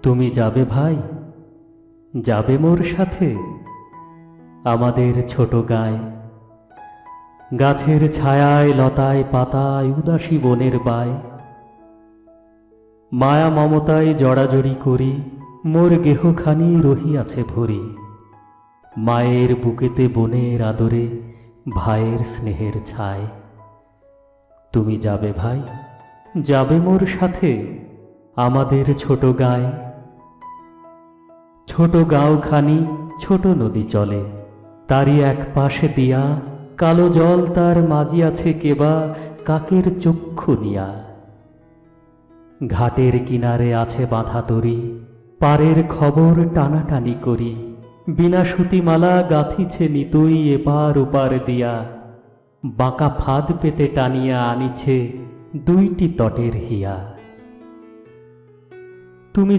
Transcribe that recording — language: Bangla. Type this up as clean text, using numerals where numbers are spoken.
তুমি যাবে ভাই, যাবে মোর সাথে আমাদের ছোট গায়ে। গাছের ছায়ায় লতায় পাতায় উদাসী বনের বায়, মায়া মমতায় জড়াজড়ি করি মোর গেহখানি রহিয়াছে ভরি। মায়ের বুকেতে বোনের আদরে ভাইয়ের স্নেহের ছায়। তুমি যাবে ভাই, যাবে মোর সাথে আমাদের ছোট গায়ে। ছোট গাঁওখানি ছোট নদী চলে, তারই এক পাশে দিয়া কালো জল তার মাজিয়াছে কেবা কাকের চক্ষু নিয়া। ঘাটের কিনারে আছে বাঁধা তরি, পারের খবর টানাটানি করি। বিনা সুতিমালা গাঁথিছে নিতুই এপার ওপার দিয়া, বাঁকা ফাঁদ পেতে টানিয়া আনিছে দুইটি তটের হিয়া। তুমি